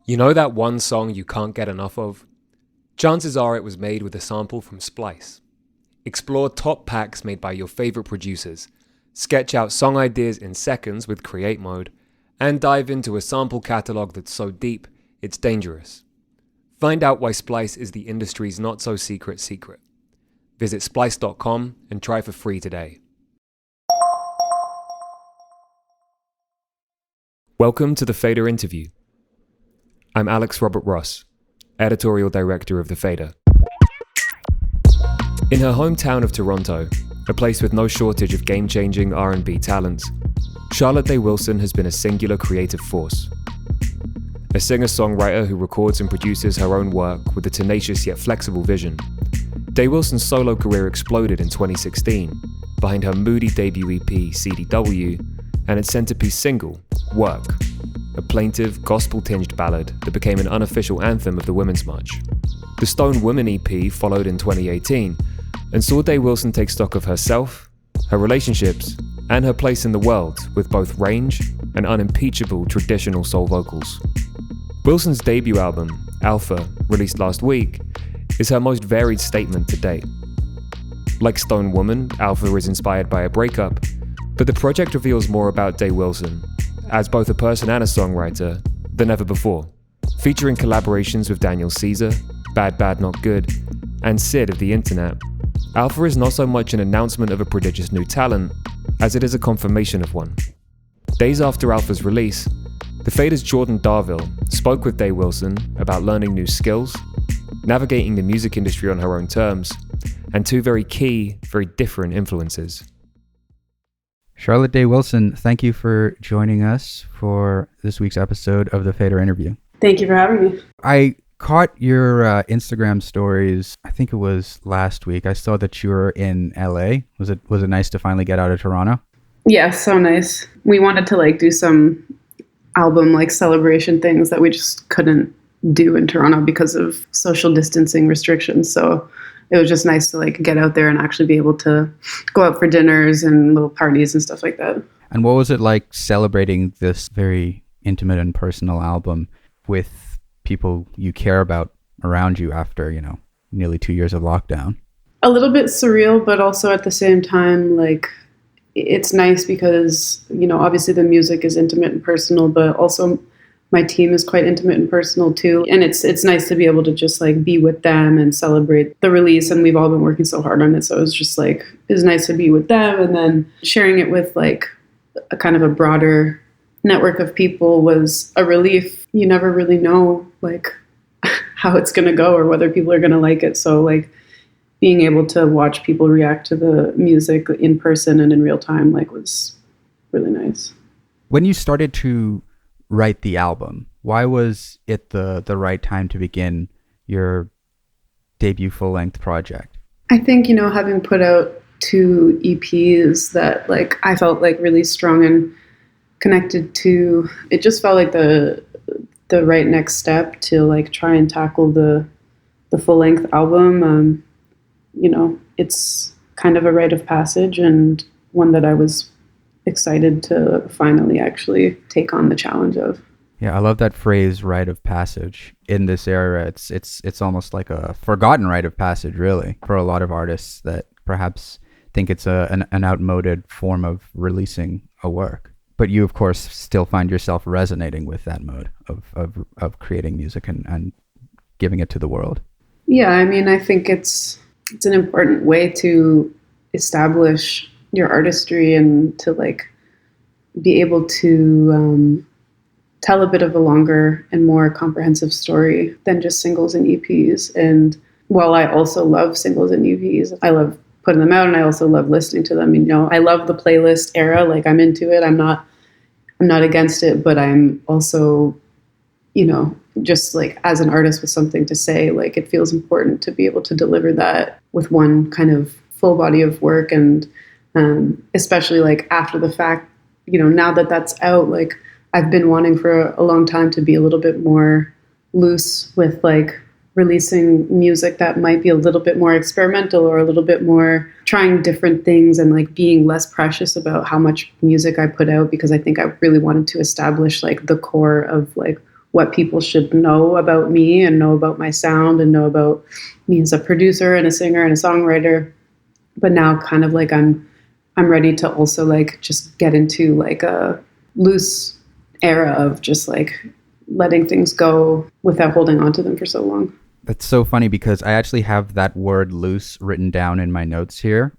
You know that one song you can't get enough of? Chances are it was made with a sample from Splice. Explore top packs made by your favorite producers, sketch out song ideas in seconds with Create Mode, and dive into a sample catalog that's so deep, it's dangerous. Find out why Splice is the industry's not-so-secret secret. Visit splice.com and try for free today. Welcome to the Fader Interview. I'm Alex Robert Ross, editorial director of The Fader. In her hometown of Toronto, a place with no shortage of game-changing R&B talents, Charlotte Day Wilson has been a singular creative force. A singer-songwriter who records and produces her own work with a tenacious yet flexible vision, Day Wilson's solo career exploded in 2016 behind her moody debut EP, CDW, and its centerpiece single, Work, a plaintive, gospel-tinged ballad that became an unofficial anthem of the Women's March. The Stone Woman EP followed in 2018 and saw Day Wilson take stock of herself, her relationships, and her place in the world with both range and unimpeachable traditional soul vocals. Wilson's debut album, Alpha, released last week, is her most varied statement to date. Like Stone Woman, Alpha is inspired by a breakup, but the project reveals more about Day Wilson as both a person and a songwriter than ever before, featuring collaborations with Daniel Caesar, Bad Bad Not Good, and Sid of the Internet. Alpha is not so much an announcement of a prodigious new talent as it is a confirmation of one. Days after Alpha's release, The Fader's Jordan Darville spoke with Day Wilson about learning new skills, navigating the music industry on her own terms, and two very key, very different influences. Charlotte Day Wilson, thank you for joining us for this week's episode of the Fader Interview. Thank you for having me. I caught your Instagram stories, I think it was last week. I saw that you were in LA. Was it nice to finally get out of Toronto? Yeah, so nice. We wanted to do some album celebration things that we just couldn't do in Toronto because of social distancing restrictions. So it was just nice to get out there and actually be able to go out for dinners and little parties and stuff like that. And what was it like celebrating this very intimate and personal album with people you care about around you after, nearly 2 years of lockdown? A little bit surreal, but also at the same time, it's nice because, obviously the music is intimate and personal, but also my team is quite intimate and personal too. And it's nice to be able to just be with them and celebrate the release. And we've all been working so hard on it. So it was just it was nice to be with them. And then sharing it with a kind of a broader network of people was a relief. You never really know how it's going to go or whether people are going to like it. So being able to watch people react to the music in person and in real time was really nice. When you started to write the album, why was it the right time to begin your debut full-length project? I think, having put out 2 EPs that I felt really strong and connected to, it just felt like the right next step to try and tackle the full-length album. It's kind of a rite of passage and one that I was excited to finally actually take on the challenge of. Yeah, I love that phrase, rite of passage. In this era, it's almost like a forgotten rite of passage, really, for a lot of artists that perhaps think it's an outmoded form of releasing a work. But you, of course, still find yourself resonating with that mode of creating music and giving it to the world. Yeah, I think it's an important way to establish your artistry and to be able to tell a bit of a longer and more comprehensive story than just singles and EPs. And while I also love singles and EPs, I love putting them out and I also love listening to them. I love the playlist era. I'm into it. I'm not against it, but I'm also, just as an artist with something to say, it feels important to be able to deliver that with one kind of full body of work. And especially after the fact, now that that's out, I've been wanting for a long time to be a little bit more loose with releasing music that might be a little bit more experimental or a little bit more trying different things and like being less precious about how much music I put out, because I think I really wanted to establish like the core of like what people should know about me and know about my sound and know about me as a producer and a singer and a songwriter. But now kind of like I'm ready to also like just get into like a loose era of just like letting things go without holding on to them for so long. That's so funny because I actually have that word loose written down in my notes here.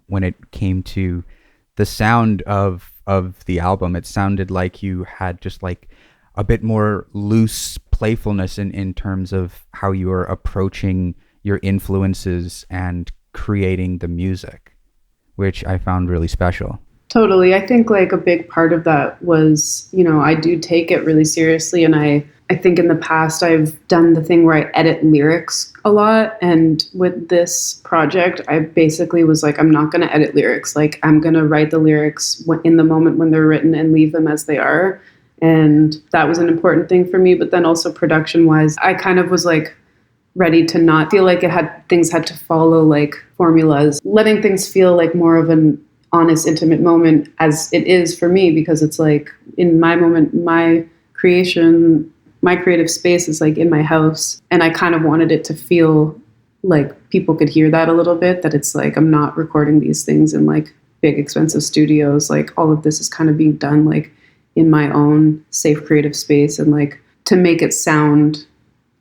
When it came to the sound of the album, it sounded like you had just like a bit more loose playfulness in terms of how you were approaching your influences and creating the music, which I found really special. Totally. I think like a big part of that was, you know, I do take it really seriously. And I think in the past I've done the thing where I edit lyrics a lot. And with this project, I basically was like, I'm not going to edit lyrics. Like I'm going to write the lyrics in the moment when they're written and leave them as they are. And that was an important thing for me. But then also production wise, I kind of was like ready to not feel like things had to follow like formulas, letting things feel like more of an honest, intimate moment as it is for me, because it's like in my moment, my creation, my creative space is like in my house. And I kind of wanted it to feel like people could hear that a little bit, that it's like, I'm not recording these things in like big expensive studios. Like all of this is kind of being done like in my own safe creative space, and like to make it sound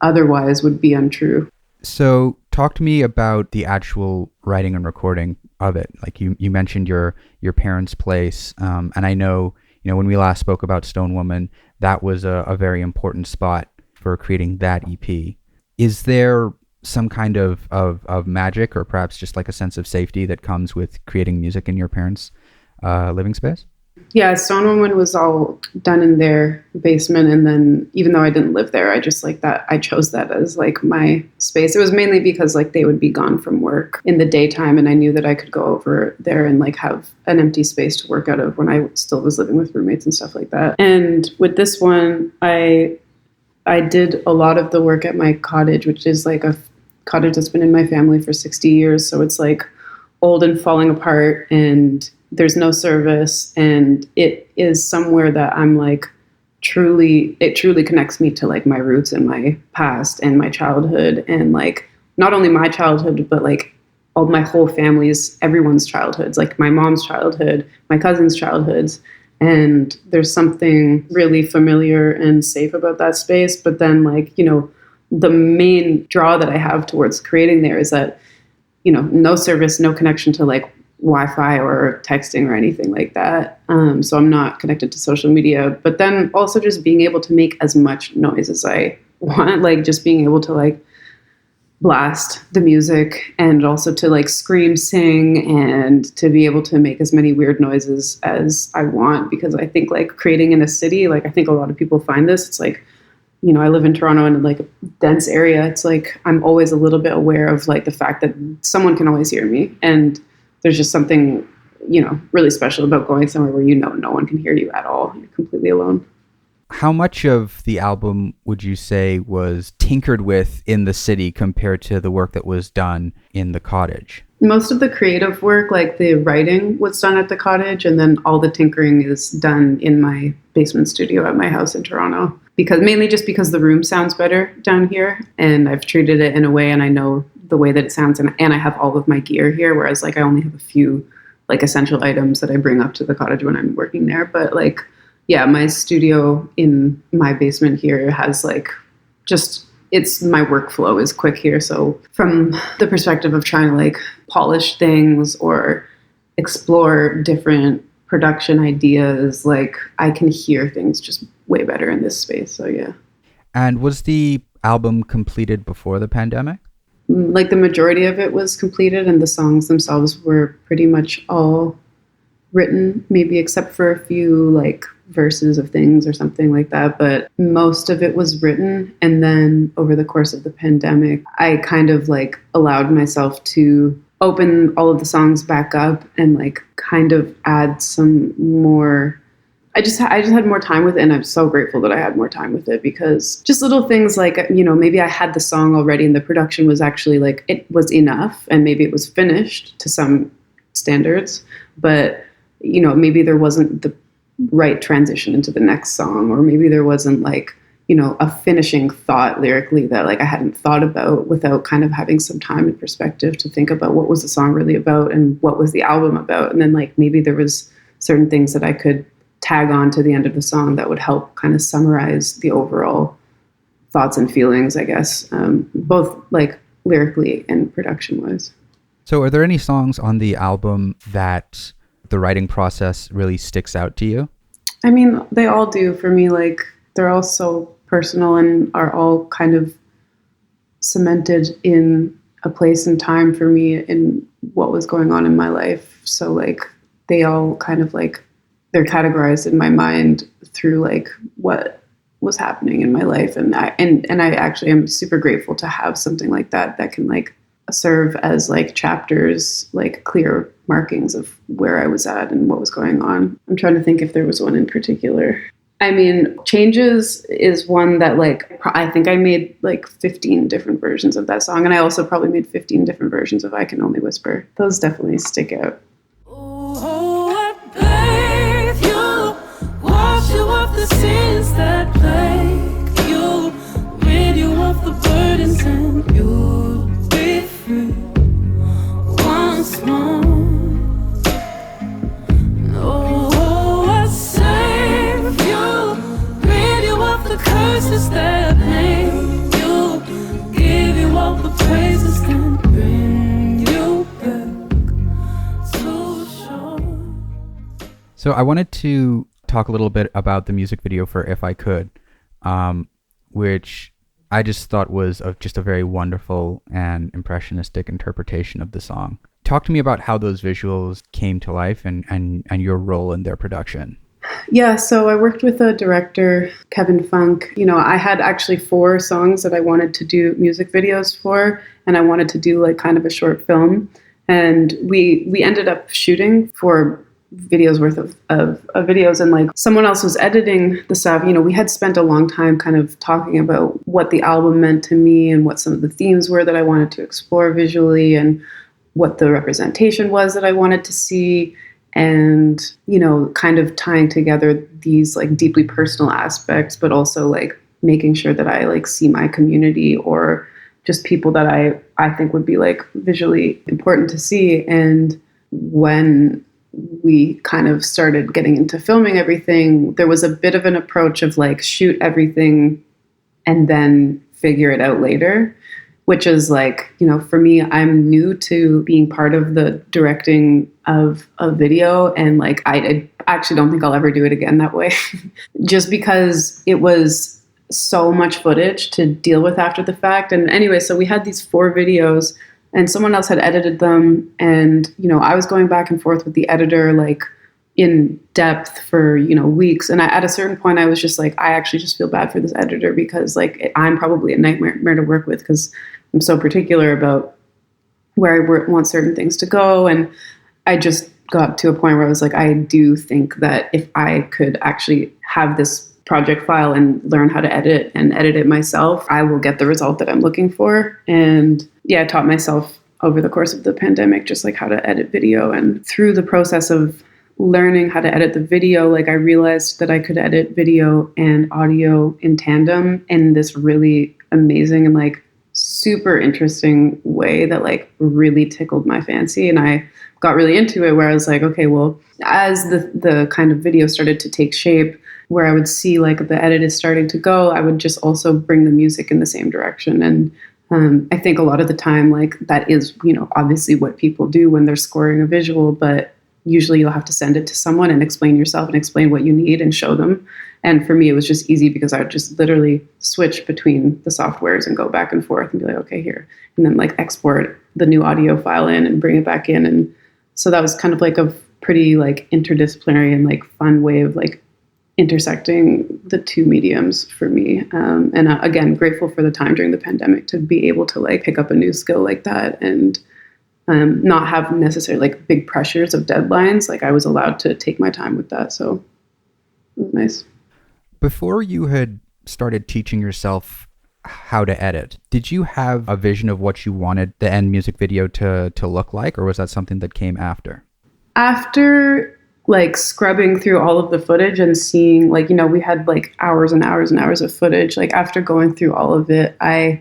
otherwise would be untrue. So talk to me about the actual writing and recording of it. Like you mentioned your parents' place. And I know, you know, when we last spoke about Stone Woman, that was a very important spot for creating that EP. Is there some kind of magic, or perhaps just like a sense of safety that comes with creating music in your parents' living space? Yeah, Stone Woman was all done in their basement. And then even though I didn't live there, I just like that. I chose that as like my space. It was mainly because like they would be gone from work in the daytime. And I knew that I could go over there and like have an empty space to work out of when I still was living with roommates and stuff like that. And with this one, I did a lot of the work at my cottage, which is like a cottage that's been in my family for 60 years. So it's like old and falling apart, and there's no service, and it is somewhere that I'm like it truly connects me to like my roots and my past and my childhood, and like not only my childhood, but like all my whole family's, everyone's childhoods, like my mom's childhood, my cousin's childhoods. And there's something really familiar and safe about that space. But then like, you know, the main draw that I have towards creating there is that, you know, no service, no connection to like Wi-Fi or texting or anything like that. So I'm not connected to social media, but then also just being able to make as much noise as I want, like just being able to like blast the music, and also to like scream, sing, and to be able to make as many weird noises as I want. Because I think like creating in a city, like I think a lot of people find this, it's like, you know, I live in Toronto in like a dense area. It's like, I'm always a little bit aware of like the fact that someone can always hear me. And there's just something, you know, really special about going somewhere where, you know, no one can hear you at all. You're completely alone. How much of the album would you say was tinkered with in the city compared to the work that was done in the cottage? Most of the creative work, like the writing, was done at the cottage, and then all the tinkering is done in my basement studio at my house in Toronto. Mainly just because the room sounds better down here, and I've treated it in a way, and I know the way that it sounds, and I have all of my gear here, whereas like I only have a few like essential items that I bring up to the cottage when I'm working there. But like, yeah, my studio in my basement here has like just, it's, my workflow is quick here. So from the perspective of trying to like polish things or explore different production ideas, like I can hear things just way better in this space. So yeah. And was the album completed before the pandemic? Like the majority of it was completed, and the songs themselves were pretty much all written, maybe except for a few like verses of things or something like that. But most of it was written. And then over the course of the pandemic, I kind of like allowed myself to open all of the songs back up and like kind of add some more. I just had more time with it, and I'm so grateful that I had more time with it, because just little things like, you know, maybe I had the song already and the production was actually like, it was enough, and maybe it was finished to some standards, but you know, maybe there wasn't the right transition into the next song, or maybe there wasn't like, a finishing thought lyrically that like I hadn't thought about without kind of having some time and perspective to think about what was the song really about and what was the album about. And then like maybe there was certain things that I could tag on to the end of the song that would help kind of summarize the overall thoughts and feelings, I guess, both like lyrically and production wise. So are there any songs on the album that the writing process really sticks out to you? I mean, they all do for me. Like they're all so personal and are all kind of cemented in a place and time for me in what was going on in my life. So like they all kind of like, they're categorized in my mind through like what was happening in my life. And I actually am super grateful to have something like that can like serve as like chapters, like clear markings of where I was at and what was going on. I'm trying to think if there was one in particular. I mean, Changes is one that like, I think I made like 15 different versions of that song. And I also probably made 15 different versions of I Can Only Whisper. Those definitely stick out. Oh, I bathe you, wash you off the sins that plague you, rid you of the burdens and you'll be free once more. Curses that name you, give you all the praises, then bring you back to shore. So I wanted to talk a little bit about the music video for If I Could, which I just thought was just a very wonderful and impressionistic interpretation of the song. Talk to me about how those visuals came to life and your role in their production. Yeah, so I worked with a director, Kevin Funk. I had actually 4 songs that I wanted to do music videos for, and I wanted to do like kind of a short film. And we ended up shooting for videos worth of videos, and like someone else was editing the stuff. We had spent a long time kind of talking about what the album meant to me and what some of the themes were that I wanted to explore visually and what the representation was that I wanted to see. And, kind of tying together these like deeply personal aspects, but also like making sure that I like see my community or just people that I think would be like visually important to see. And when we kind of started getting into filming everything, there was a bit of an approach of like shoot everything and then figure it out later, which is like, for me, I'm new to being part of the directing of a video. And like, I actually don't think I'll ever do it again that way, just because it was so much footage to deal with after the fact. And anyway, so we had these 4 videos and someone else had edited them. And, I was going back and forth with the editor, like in depth for, weeks. And at a certain point I was just like, I actually just feel bad for this editor because like, I'm probably a nightmare to work with because I'm so particular about where I want certain things to go. And I just got to a point where I was like, I do think that if I could actually have this project file and learn how to edit it myself, I will get the result that I'm looking for. And yeah, I taught myself over the course of the pandemic just like how to edit video. And through the process of learning how to edit the video, like I realized that I could edit video and audio in tandem in this really amazing and like super interesting way that like really tickled my fancy. And I got really into it where I was like, okay, well, as the kind of video started to take shape, where I would see like the edit is starting to go, I would just also bring the music in the same direction. And I think a lot of the time, like that is, obviously what people do when they're scoring a visual, but usually you'll have to send it to someone and explain yourself and explain what you need and show them. And for me, it was just easy because I would just literally switch between the softwares and go back and forth and be like, okay, here. And then like export the new audio file in and bring it back in. And so that was kind of like a pretty like interdisciplinary and like fun way of like intersecting the 2 mediums for me. And again, grateful for the time during the pandemic to be able to like pick up a new skill like that and not have necessarily like big pressures of deadlines. Like I was allowed to take my time with that. So it was nice. Before you had started teaching yourself how to edit, did you have a vision of what you wanted the end music video to look like, or was that something that came after? After like scrubbing through all of the footage and seeing, like, we had like hours and hours and hours of footage. Like after going through all of it, I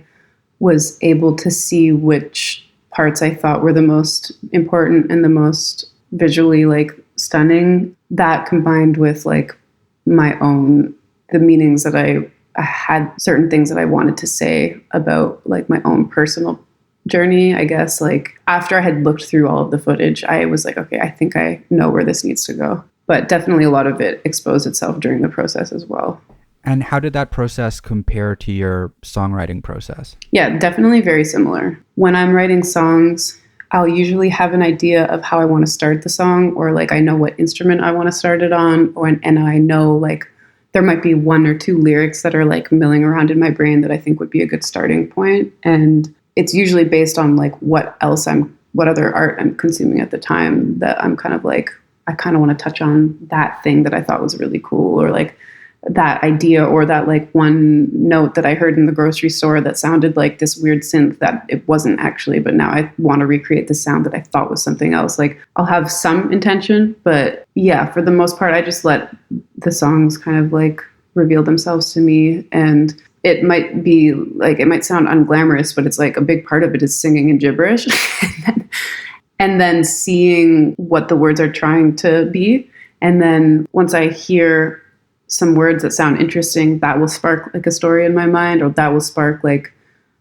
was able to see which parts I thought were the most important and the most visually like stunning. That combined with like my own, the meanings that I had, certain things that I wanted to say about like my own personal journey, I guess. Like after I had looked through all of the footage, I was like, okay, I think I know where this needs to go. But definitely a lot of it exposed itself during the process as well. And how did that process compare to your songwriting process? Yeah, definitely very similar. When I'm writing songs, I'll usually have an idea of how I want to start the song, or like I know what instrument I want to start it on, and I know like there might be one or two lyrics that are like milling around in my brain that I think would be a good starting point. And it's usually based on like what other art I'm consuming at the time, that I'm kind of like, I kind of want to touch on that thing that I thought was really cool, or like that idea, or that like one note that I heard in the grocery store that sounded like this weird synth that it wasn't actually, but now I want to recreate the sound that I thought was something else. Like I'll have some intention, but yeah, for the most part, I just let the songs kind of like reveal themselves to me. And it might be like, it might sound unglamorous, but it's like a big part of it is singing in gibberish and then seeing what the words are trying to be. And then once I hear some words that sound interesting, that will spark like a story in my mind, or that will spark like,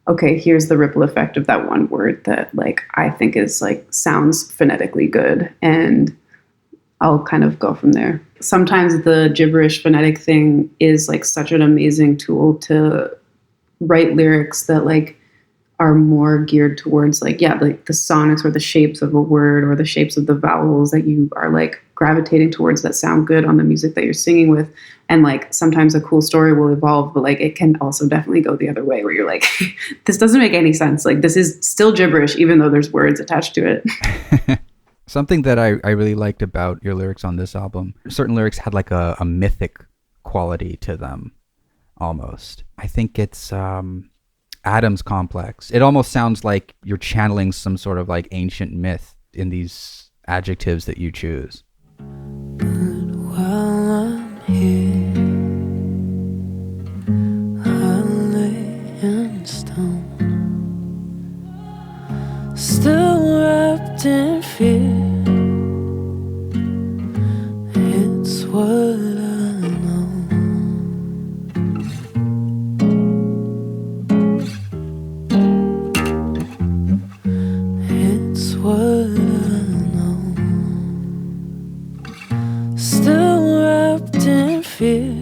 okay, here's the ripple effect of that one word that like I think is like sounds phonetically good, and I'll kind of go from there. Sometimes the gibberish phonetic thing is like such an amazing tool to write lyrics that like are more geared towards like, yeah, like the sonics or the shapes of a word or the shapes of the vowels that you are like gravitating towards that sound good on the music that you're singing with. And like sometimes a cool story will evolve, but like it can also definitely go the other way where you're like, this doesn't make any sense. Like this is still gibberish, even though there's words attached to it. Something that I really liked about your lyrics on this album, certain lyrics had like a mythic quality to them almost. I think it's Adam's complex. It almost sounds like you're channeling some sort of like ancient myth in these adjectives that you choose. But while I'm here, I lay in stone, still wrapped in fear. It's what I know. It's what I know. Still wrapped in fear.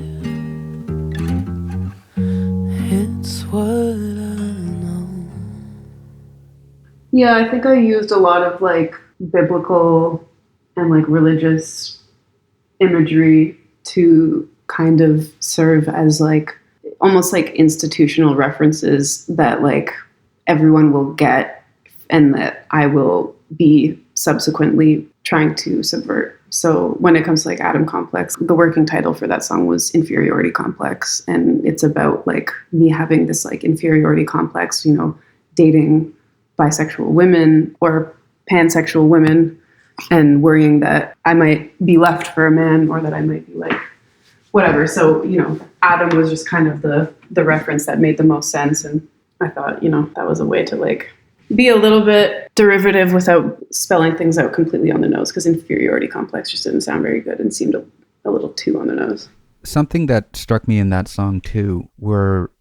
It's what I know. Yeah, I think I used a lot of like biblical and like religious imagery to kind of serve as like almost like institutional references that like everyone will get and that I will be subsequently trying to subvert. So when it comes to like Adam Complex, the working title for that song was Inferiority Complex. And it's about like me having this like inferiority complex, dating bisexual women or pansexual women and worrying that I might be left for a man or that I might be like whatever. So, Adam was just kind of the reference that made the most sense. And I thought, that was a way to like be a little bit derivative without spelling things out completely on the nose, because inferiority complex just didn't sound very good and seemed a little too on the nose. Something that struck me in that song too were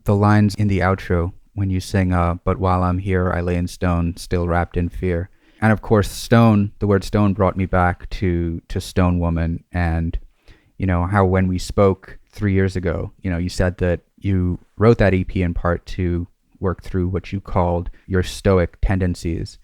the lines in the outro when you sing, but while I'm here, I lay in stone, still wrapped in fear. And of course, stone, the word stone brought me back to Stone Woman, and, how when we spoke 3 years ago, you said that you wrote that EP in part to work through what you called your stoic tendencies.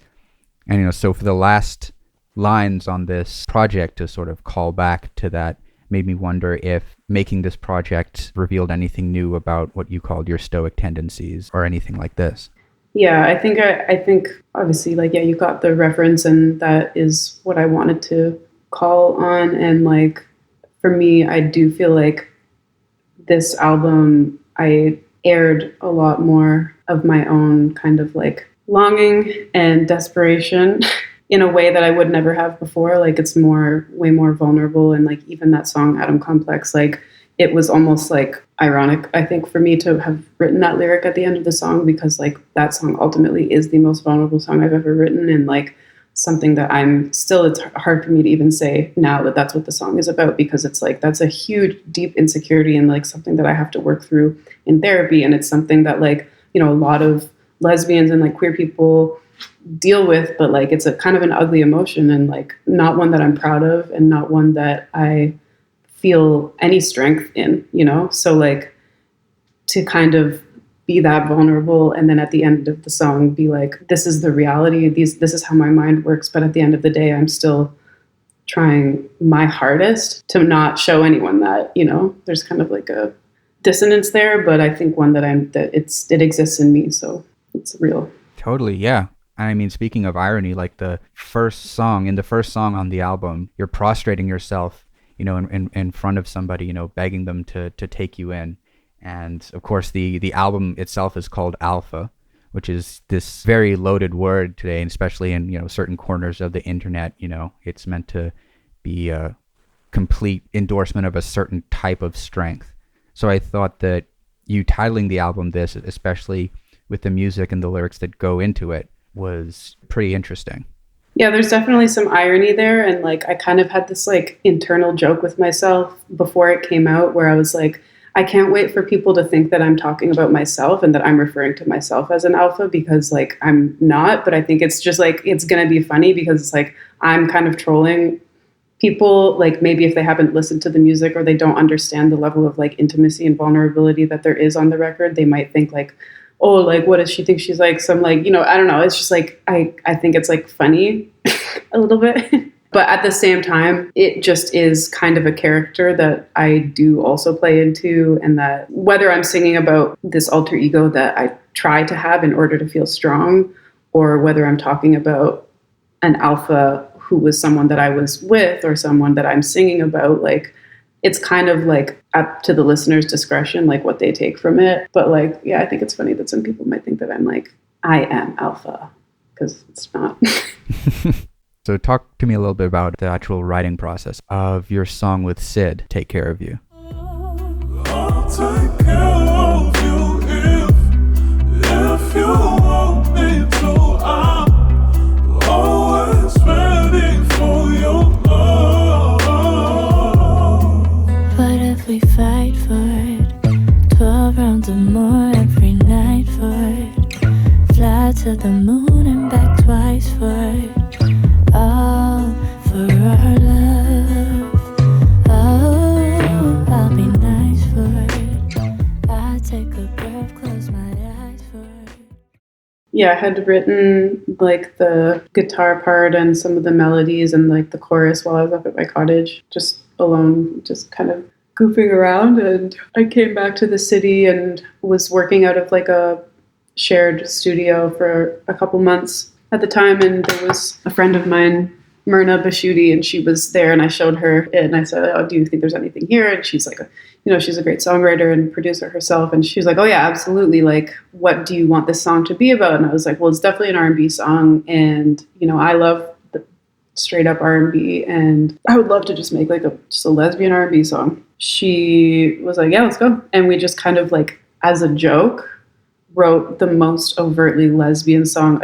And, so for the last lines on this project to sort of call back to that made me wonder if making this project revealed anything new about what you called your stoic tendencies or anything like this. Yeah, I think obviously like, yeah, you got the reference and that is what I wanted to call on. And like, for me, I do feel like this album, I aired a lot more of my own kind of like longing and desperation in a way that I would never have before. Like it's way more vulnerable. And like even that song, Atom Complex, like it was almost like ironic, I think, for me to have written that lyric at the end of the song, because like that song ultimately is the most vulnerable song I've ever written. And like something that it's hard for me to even say now that that's what the song is about, because it's like, that's a huge, deep insecurity and like something that I have to work through in therapy. And it's something that like, you know, a lot of lesbians and like queer people deal with, but like it's a kind of an ugly emotion, and like not one that I'm proud of, and not one that I feel any strength in, you know? So like to kind of be that vulnerable, and then at the end of the song be like, this is the reality, this is how my mind works, but at the end of the day I'm still trying my hardest to not show anyone that, you know, there's kind of like a dissonance there, but I think one that it exists in me, so it's real. Totally, yeah. I mean, speaking of irony, like the first song on the album, you're prostrating yourself, you know, in front of somebody, you know, begging them to take you in. And of course, the album itself is called Alpha, which is this very loaded word today, and especially in, you know, certain corners of the internet. You know, it's meant to be a complete endorsement of a certain type of strength. So I thought that you titling the album this, especially with the music and the lyrics that go into it, was pretty interesting. Yeah, there's definitely some irony there. And like, I kind of had this like internal joke with myself before it came out, where I was like, I can't wait for people to think that I'm talking about myself and that I'm referring to myself as an alpha, because like I'm not, but I think it's just like, it's going to be funny because it's like, I'm kind of trolling people, like maybe if they haven't listened to the music or they don't understand the level of like intimacy and vulnerability that there is on the record, they might think like, oh, like what does she think she's like some like, you know, I don't know. It's just like, I think it's like funny a little bit. But at the same time, it just is kind of a character that I do also play into, and that whether I'm singing about this alter ego that I try to have in order to feel strong, or whether I'm talking about an alpha who was someone that I was with or someone that I'm singing about, like it's kind of like up to the listener's discretion, like what they take from it. But like, yeah, I think it's funny that some people might think that I'm like, I am alpha, because it's not. So talk to me a little bit about the actual writing process of your song with Sid, Take Care of You. I'll take care of you if you want me to. I'm always ready for your love. But if we fight for it, 12 rounds or more every night for it, fly to the moon and back twice for it. All for our love. Oh, I'll be nice for it. I take a breath, close my eyes for it. Yeah, I had written like the guitar part and some of the melodies and like the chorus while I was up at my cottage, just alone, just kind of goofing around. And I came back to the city and was working out of like a shared studio for a couple months at the time, and there was a friend of mine, Myrna Bashuti, and she was there, and I showed her it, and I said, oh, do you think there's anything here? And she's like, you know, she's a great songwriter and producer herself, and she was like, oh yeah, absolutely, like, what do you want this song to be about? And I was like, well, it's definitely an R&B song, and, you know, I love the straight up R&B, and I would love to just make like just a lesbian R&B song. She was like, yeah, let's go. And we just kind of like, as a joke, wrote the most overtly lesbian song,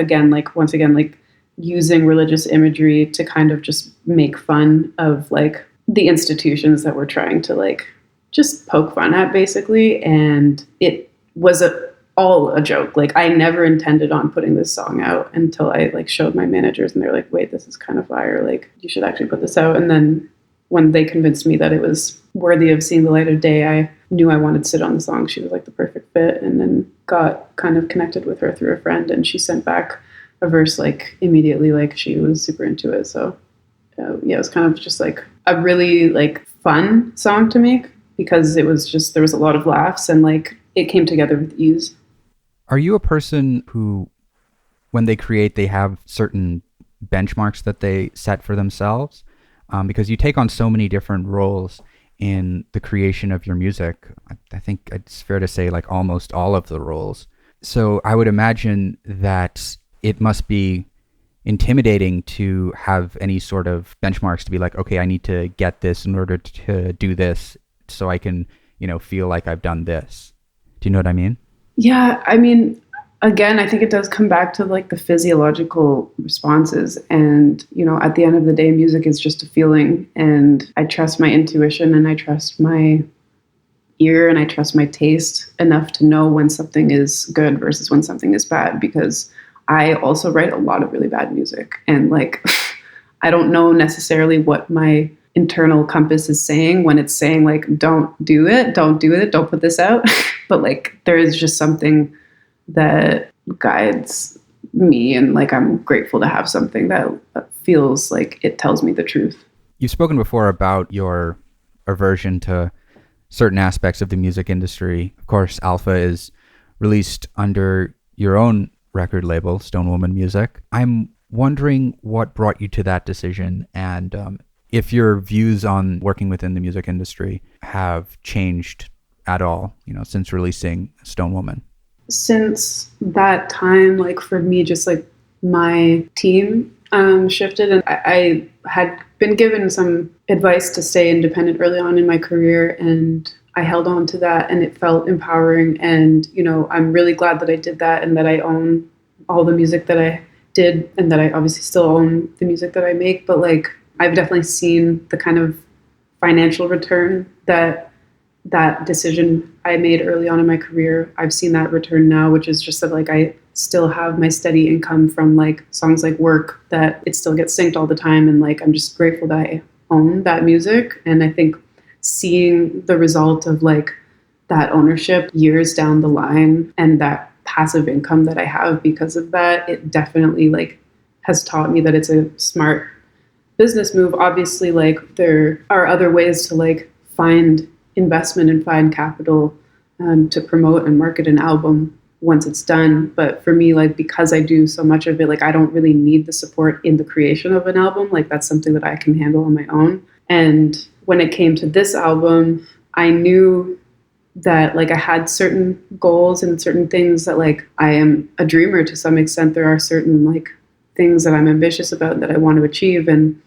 once again, using religious imagery to kind of just make fun of like the institutions that we're trying to like just poke fun at, basically. And it was all a joke. Like I never intended on putting this song out until I like showed my managers, and they're like, wait, this is kind of fire. Like you should actually put this out. And then when they convinced me that it was worthy of seeing the light of day, I knew I wanted Sid on the song. She was like the perfect fit, and then got kind of connected with her through a friend, and she sent back a verse like immediately, like she was super into it. So yeah, it was kind of just like a really like fun song to make, because it was just, there was a lot of laughs and like it came together with ease. Are you a person who, when they create, they have certain benchmarks that they set for themselves? Because you take on so many different roles in the creation of your music. I think it's fair to say like almost all of the roles. So I would imagine that it must be intimidating to have any sort of benchmarks to be like, okay, I need to get this in order to do this so I can, feel like I've done this. Do you know what I mean? Yeah, I mean, again, I think it does come back to like the physiological responses. And, at the end of the day, music is just a feeling. And I trust my intuition and I trust my ear and I trust my taste enough to know when something is good versus when something is bad, because I also write a lot of really bad music. And like, I don't know necessarily what my internal compass is saying when it's saying like, don't do it, don't put this out. But like, there is just something that guides me, and like, I'm grateful to have something that feels like it tells me the truth. You've spoken before about your aversion to certain aspects of the music industry. Of course, Alpha is released under your own record label, Stone Woman Music. I'm wondering what brought you to that decision, and if your views on working within the music industry have changed at all, since releasing Stone Woman. Since that time, like for me, just like my team shifted, and I had been given some advice to stay independent early on in my career, and I held on to that, and it felt empowering. And, I'm really glad that I did that, and that I own all the music that I did, and that I obviously still own the music that I make. But like, I've definitely seen the kind of financial return that decision I made early on in my career. I've seen that return now, which is just that like I still have my steady income from like songs like Work, that it still gets synced all the time. And like, I'm just grateful that I own that music. And I think seeing the result of like that ownership years down the line and that passive income that I have because of that, it definitely like has taught me that it's a smart business move. Obviously, like there are other ways to like find investment and find capital to promote and market an album once it's done. But for me, like, because I do so much of it, like I don't really need the support in the creation of an album. Like that's something that I can handle on my own. And when it came to this album, I knew that like I had certain goals and certain things that like I am a dreamer to some extent. There are certain like things that I'm ambitious about that I want to achieve. And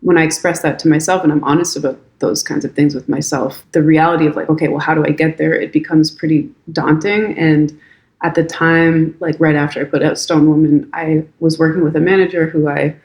when I express that to myself and I'm honest about those kinds of things with myself, the reality of like, okay, well, how do I get there? It becomes pretty daunting. And at the time, like right after I put out Stone Woman, I was working with a manager who I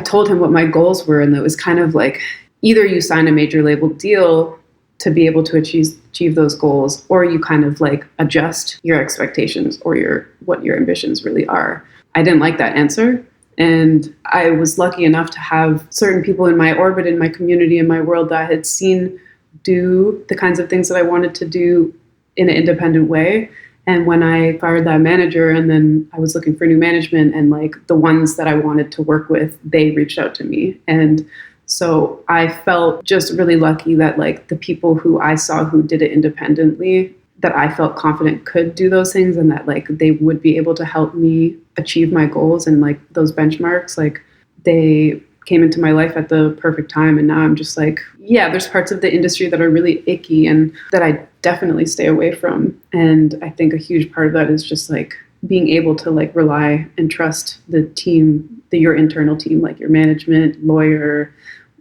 told him what my goals were. And it was kind of like, either you sign a major label deal to be able to achieve those goals, or you kind of like adjust your expectations or what your ambitions really are. I didn't like that answer. And I was lucky enough to have certain people in my orbit, in my community, in my world that I had seen do the kinds of things that I wanted to do in an independent way. And when I fired that manager and then I was looking for new management, and like the ones that I wanted to work with, they reached out to me. And so I felt just really lucky that like the people who I saw who did it independently, that I felt confident could do those things, and that like they would be able to help me achieve my goals and like those benchmarks, like they came into my life at the perfect time. And now I'm just like, yeah, there's parts of the industry that are really icky and that I definitely stay away from. And I think a huge part of that is just like being able to like rely and trust the team, your internal team, like your management, lawyer,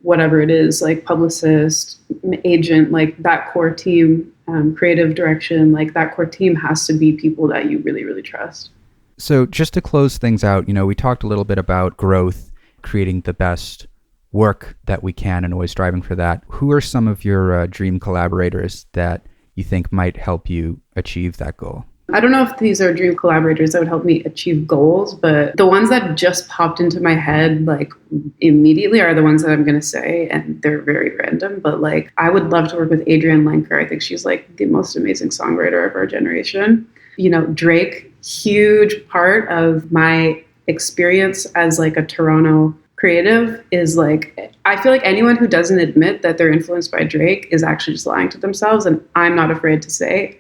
whatever it is, like publicist, agent, like that core team, creative direction, like that core team has to be people that you really, really trust. So just to close things out, we talked a little bit about growth, creating the best work that we can and always striving for that. Who are some of your dream collaborators that you think might help you achieve that goal? I don't know if these are dream collaborators that would help me achieve goals, but the ones that just popped into my head like immediately are the ones that I'm going to say, and they're very random, but like I would love to work with Adrienne Lenker. I think she's like the most amazing songwriter of our generation. Drake, huge part of my experience as like a Toronto creative is like, I feel like anyone who doesn't admit that they're influenced by Drake is actually just lying to themselves. And I'm not afraid to say,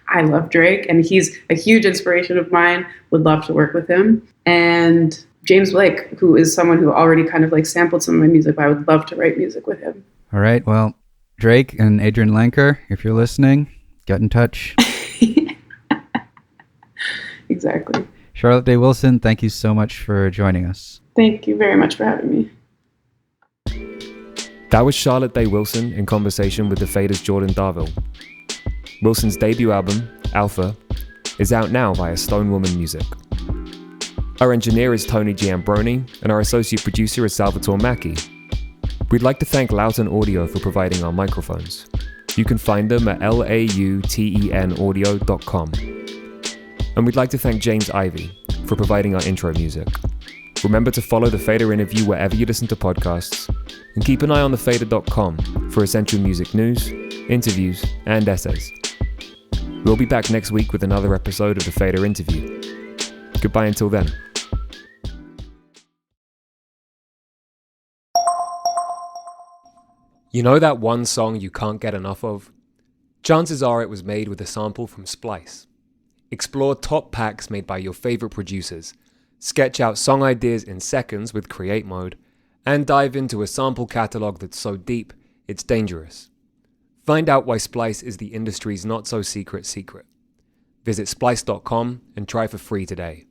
I love Drake and he's a huge inspiration of mine, would love to work with him. And James Blake, who is someone who already kind of like sampled some of my music, but I would love to write music with him. All right. Well, Drake and Adrienne Lenker, if you're listening, get in touch. Exactly. Charlotte Day Wilson, thank you so much for joining us. Thank you very much for having me. That was Charlotte Day Wilson in conversation with the Fader's Jordan Darville. Wilson's debut album, Alpha, is out now via Stone Woman Music. Our engineer is Tony Giambroni, and our associate producer is Salvatore Macchi. We'd like to thank Loughton Audio for providing our microphones. You can find them at lautenaudio.com. And we'd like to thank James Ivey for providing our intro music. Remember to follow The Fader Interview wherever you listen to podcasts, and keep an eye on thefader.com for essential music news, interviews, and essays. We'll be back next week with another episode of The Fader Interview. Goodbye until then. You know that one song you can't get enough of? Chances are it was made with a sample from Splice. Explore top packs made by your favorite producers, sketch out song ideas in seconds with Create Mode, and dive into a sample catalog that's so deep, it's dangerous. Find out why Splice is the industry's not-so-secret secret. Visit splice.com and try for free today.